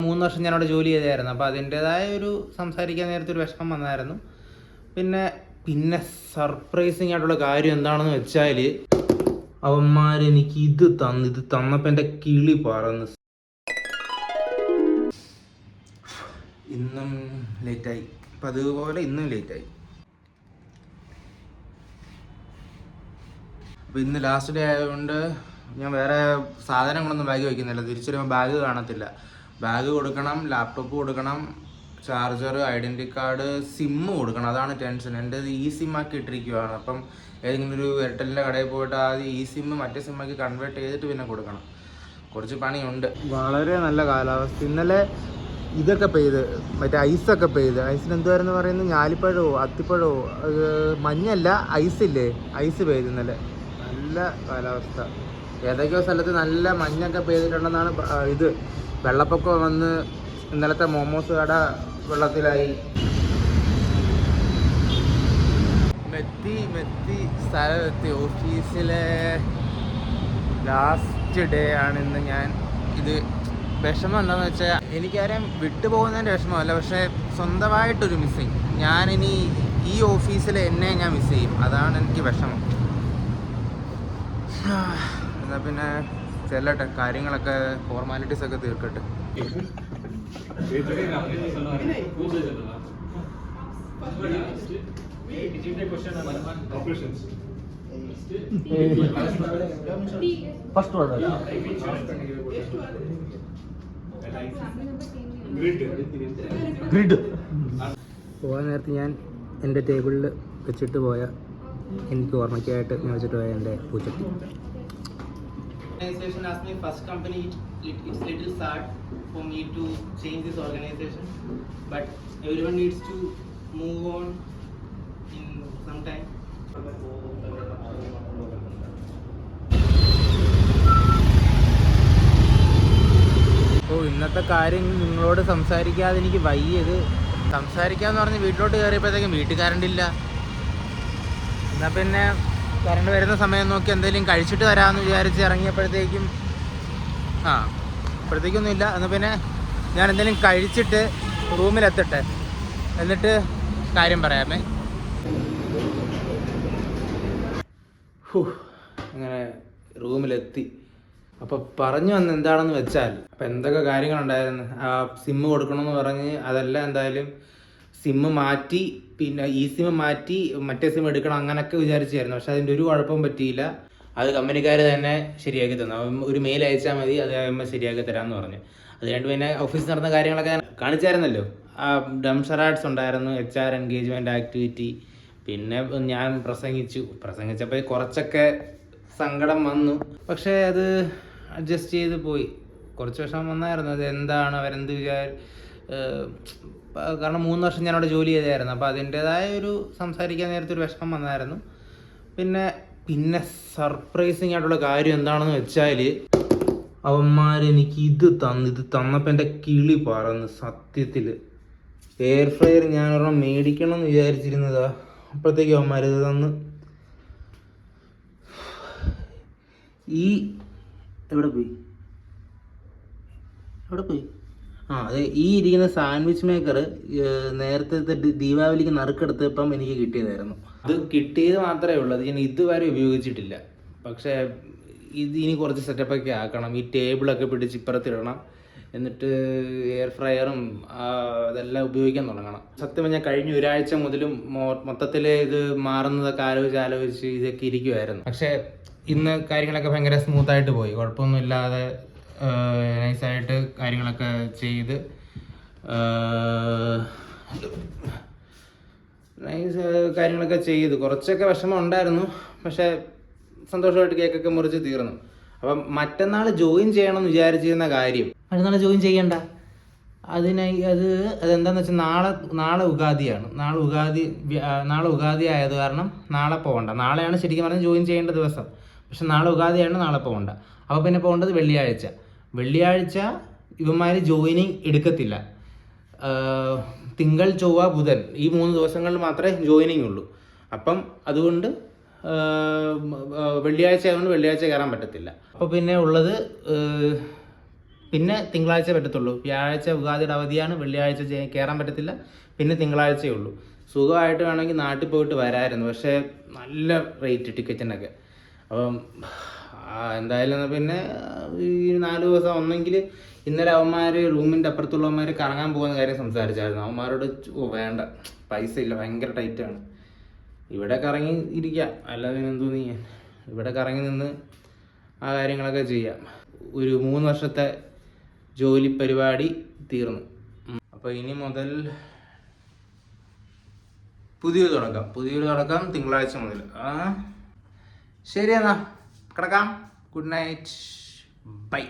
3 വർഷം ഞാനവിടെ ജോലി ചെയ്തായിരുന്നു. അപ്പോൾ അതിൻ്റേതായ ഒരു സംസാരിക്കാൻ നേരത്തെ ഒരു വിഷമം വന്നായിരുന്നു. പിന്നെ സർപ്രൈസിങ് ആയിട്ടുള്ള കാര്യം എന്താണെന്ന് വെച്ചാൽ, അവന്മാരെനിക്ക് ഇത് തന്നപ്പോൾ എൻ്റെ കിളി പറന്ന്. ഇന്നും ലേറ്റായി, അപ്പം അതുപോലെ ഇന്നും ലേറ്റായി. അപ്പോൾ ഇന്ന് ലാസ്റ്റ് ഡേ ആയതുകൊണ്ട് ഞാൻ വേറെ സാധനങ്ങളൊന്നും ബാഗ് വയ്ക്കുന്നില്ല. തിരിച്ചു വരുമ്പോൾ ബാഗ് കാണത്തില്ല. ബാഗ് കൊടുക്കണം, ലാപ്ടോപ്പ് കൊടുക്കണം, ചാർജർ, ഐഡൻറ്റി കാർഡ്, സിമ്മ് കൊടുക്കണം. അതാണ് ടെൻഷൻ. എൻ്റെ ഈ സിമ്മാക്കി ഇട്ടിരിക്കുകയാണ്. അപ്പം ഏതെങ്കിലും ഒരു എയർടെല്ലിൻ്റെ കടയിൽ പോയിട്ട് ആദ്യം ഈ സിമ്മ് മറ്റേ സിമ്മാക്കി കൺവേർട്ട് ചെയ്തിട്ട് പിന്നെ കൊടുക്കണം. കുറച്ച് പണിയുണ്ട്. വളരെ നല്ല കാലാവസ്ഥ. ഇന്നലെ ഇതൊക്കെ പെയ്ത്, മറ്റേ ഐസൊക്കെ പെയ്ത്. ഐസിന് എന്തുവായിരുന്നു പറയുന്നത്, ഞാലിപ്പഴമോ അത്തിപ്പഴമോ, മഞ്ഞല്ല ഐസില്ലേ, ഐസ് പെയ്ത് ഇന്നലെ. നല്ല കാലാവസ്ഥ. ഏതൊക്കെയോ സ്ഥലത്ത് നല്ല മഞ്ഞൊക്കെ പെയ്തിട്ടുണ്ടെന്നാണ് ഇത്. വെള്ളപ്പൊക്കം വന്ന് ഇന്നലത്തെ മോമോസ് കട വെള്ളത്തിലായി. മെത്തി സ്ഥലത്തെത്തി. ഓഫീസിലെ ലാസ്റ്റ് ഡേ ആണ് ഇന്ന്. ഞാൻ ഇത് വിഷമം എന്താണെന്ന് വെച്ചാൽ, എനിക്കാരും വിട്ടുപോകുന്നതിൻ്റെ വിഷമമല്ല, പക്ഷേ സ്വന്തമായിട്ടൊരു മിസ്സിങ്. ഞാനിനി ഈ ഓഫീസിൽ എന്നെ ഞാൻ മിസ് ചെയ്യും. അതാണ് എനിക്ക് വിഷമം. എന്നാൽ പിന്നെ ചെല്ലട്ടെ, കാര്യങ്ങളൊക്കെ ഫോർമാലിറ്റീസ് ഒക്കെ തീർക്കട്ടെ. പോകാൻ നേരത്ത് ഞാൻ എൻ്റെ ടേബിളിൽ വെച്ചിട്ട് പോയ, എനിക്ക് ഓർമ്മയ്ക്കായിട്ട് ഞാൻ വെച്ചിട്ട് പോയ എൻ്റെ പൂച്ചട്ടി. Organization as my first company, it's little sad for me to change this organization, but everyone needs to move on in some time. ഇന്നത്തെ കാര്യം നിങ്ങളോട് സംസാരിക്കാതെ എനിക്ക് വയ്യത്. സംസാരിക്കാന്ന് പറഞ്ഞ് വീട്ടിലോട്ട് കയറിയപ്പോഴത്തേക്കും വീട്ടിൽ കറണ്ട് ഇല്ല. എന്നാൽ പിന്നെ കറണ്ട് വരുന്ന സമയം നോക്കി എന്തെങ്കിലും കഴിച്ചിട്ട് വരാമെന്ന് വിചാരിച്ച് ഇറങ്ങിയപ്പോഴത്തേക്കും അപ്പോഴത്തേക്കൊന്നുമില്ല. എന്നാൽ പിന്നെ ഞാൻ എന്തെങ്കിലും കഴിച്ചിട്ട് റൂമിലെത്തട്ടെ, എന്നിട്ട് കാര്യം പറയാമേ. അങ്ങനെ റൂമിലെത്തി. അപ്പോൾ പറഞ്ഞു വന്ന് എന്താണെന്ന് വെച്ചാൽ, അപ്പോൾ എന്തൊക്കെ കാര്യങ്ങളുണ്ടായിരുന്നു. സിമ്മ് കൊടുക്കണമെന്ന് പറഞ്ഞ് അതെല്ലാം എന്തായാലും സിമ്മ് മാറ്റി, പിന്നെ ഈ സിമ്മ് മാറ്റി മറ്റേ സിമ്മ് എടുക്കണം അങ്ങനെയൊക്കെ വിചാരിച്ചായിരുന്നു. പക്ഷെ അതിൻ്റെ ഒരു കുഴപ്പവും പറ്റിയില്ല. അത് കമ്പനിക്കാർ തന്നെ ശരിയാക്കി തന്നു. ഒരു മെയിൽ അയച്ചാൽ മതി, അത് കഴിയുമ്പോൾ ശരിയാക്കി തരാമെന്ന് പറഞ്ഞു. അത് കഴിഞ്ഞ് പിന്നെ ഓഫീസിൽ നടന്ന കാര്യങ്ങളൊക്കെ കാണിച്ചായിരുന്നല്ലോ. ഡംഷറാഡ്സ് ഉണ്ടായിരുന്നു, HR എൻഗേജ്മെൻറ്റ് ആക്ടിവിറ്റി. പിന്നെ ഞാൻ പ്രസംഗിച്ചപ്പോൾ കുറച്ചൊക്കെ സങ്കടം വന്നു. പക്ഷേ അത് അഡ്ജസ്റ്റ് ചെയ്ത് പോയി. കുറച്ച് വിഷമം വന്നായിരുന്നു. അത് എന്താണ് അവരെന്ത് കാരണം 3 വർഷം ഞാനവിടെ ജോലി ചെയ്തായിരുന്നു. അപ്പോൾ അതിൻ്റേതായ ഒരു സംസാരിക്കാൻ നേരത്തെ ഒരു വിഷമം വന്നായിരുന്നു. പിന്നെ സർപ്രൈസിങ് ആയിട്ടുള്ള കാര്യം എന്താണെന്ന് വെച്ചാൽ, അവന്മാരെനിക്ക് ഇത് തന്നപ്പോൾ എൻ്റെ കിളി പറന്ന്. സത്യത്തിൽ എയർ ഫ്രയർ ഞാൻ ഒരെണ്ണം മേടിക്കണം എന്ന് വിചാരിച്ചിരുന്നതാ. അപ്പോഴത്തേക്കും അവന്മാർ ഇത് തന്ന്. എവിടെ പോയി അതെ, ഈ ഇരിക്കുന്ന സാൻഡ്വിച്ച് മേക്കർ നേരത്തെ ദീപാവലിക്ക് നറുക്കെടുത്തപ്പം എനിക്ക് കിട്ടിയതായിരുന്നു. അത് കിട്ടിയത് മാത്രമേ ഉള്ളൂ. അത് ഞാൻ ഇതുവരെ ഉപയോഗിച്ചിട്ടില്ല. പക്ഷേ ഇനി കുറച്ച് സെറ്റപ്പൊക്കെ ആക്കണം. ഈ ടേബിളൊക്കെ പിടിച്ച് ഇപ്പുറത്തിടണം, എന്നിട്ട് എയർ ഫ്രയറും അതെല്ലാം ഉപയോഗിക്കാൻ തുടങ്ങണം. സത്യം പറഞ്ഞാൽ കഴിഞ്ഞ ഒരാഴ്ച മുതലും മൊത്തത്തിൽ ഇത് മാറുന്നതൊക്കെ ആലോചിച്ച് ഇതൊക്കെ ഇരിക്കുമായിരുന്നു. പക്ഷേ ഇന്ന് കാര്യങ്ങളൊക്കെ ഭയങ്കര സ്മൂത്തായിട്ട് പോയി. കുഴപ്പമൊന്നുമില്ലാതെ നൈസായിട്ട് കാര്യങ്ങളൊക്കെ ചെയ്ത് കാര്യങ്ങളൊക്കെ ചെയ്ത് കുറച്ചൊക്കെ വിഷമം ഉണ്ടായിരുന്നു. പക്ഷേ സന്തോഷമായിട്ട് കേക്കൊക്കെ മുറിച്ച് തീർന്നു. അപ്പം മറ്റന്നാൾ ജോയിൻ ചെയ്യണമെന്ന് വിചാരിച്ചിരുന്ന കാര്യം മറ്റന്നാൾ ജോയിൻ ചെയ്യണ്ട. അതെന്താണെന്ന് വെച്ചാൽ നാളെ ഉഗാദിയാണ്. നാളെ ഉഗാദി ആയത് കാരണം നാളെ പോകണ്ട. നാളെയാണ് ശരിക്കും പറഞ്ഞാൽ ജോയിൻ ചെയ്യേണ്ട ദിവസം. പക്ഷെ നാളെ ഉഗാദിയാണ്, നാളെ പോകണ്ട. അപ്പോൾ പിന്നെ പോകേണ്ടത് വെള്ളിയാഴ്ച ഇവന്മാർ ജോയിനിങ് എടുക്കത്തില്ല. തിങ്കൾ, ചൊവ്വ, ബുധൻ ഈ 3 ദിവസങ്ങളിൽ മാത്രമേ ജോയിനിങ് ഉള്ളൂ. അപ്പം അതുകൊണ്ട് വെള്ളിയാഴ്ച ആയതുകൊണ്ട് വെള്ളിയാഴ്ച കയറാൻ പറ്റത്തില്ല. അപ്പോൾ പിന്നെ ഉള്ളത് പിന്നെ തിങ്കളാഴ്ച പറ്റത്തുള്ളൂ. വ്യാഴാഴ്ച ഉഗാദിയുടെ അവധിയാണ്, വെള്ളിയാഴ്ച കയറാൻ പറ്റത്തില്ല, പിന്നെ തിങ്കളാഴ്ചയേ ഉള്ളൂ. സുഖമായിട്ട് വേണമെങ്കിൽ നാട്ടിൽ പോയിട്ട് വരാമായിരുന്നു, പക്ഷേ നല്ല റേറ്റ് ടിക്കറ്റിനൊക്കെ. അപ്പം എന്തായാലും പിന്നെ ഈ 4 ദിവസം ഒന്നെങ്കിൽ ഇന്നലെ അവന്മാർ റൂമിൻ്റെ അപ്പുറത്തുള്ളവന്മാർ കറങ്ങാൻ പോകുന്ന കാര്യം സംസാരിച്ചായിരുന്നു. അവന്മാരോട് വേണ്ട, പൈസ ഇല്ല, ഭയങ്കര ടൈറ്റാണ്. ഇവിടെ കറങ്ങി ഇരിക്കാം, അല്ലാതെ എന്തു ചെയ്യാൻ. ഇവിടെ കറങ്ങി നിന്ന് ആ കാര്യങ്ങളൊക്കെ ചെയ്യാം. ഒരു 3 വർഷത്തെ ജോലി പരിപാടി തീർന്നു. അപ്പോൾ ഇനി മുതൽ പുതിയൊരു തുടക്കം തിങ്കളാഴ്ച മുതൽ. ശരി എന്നാ കിടക്കാം. Good night, by.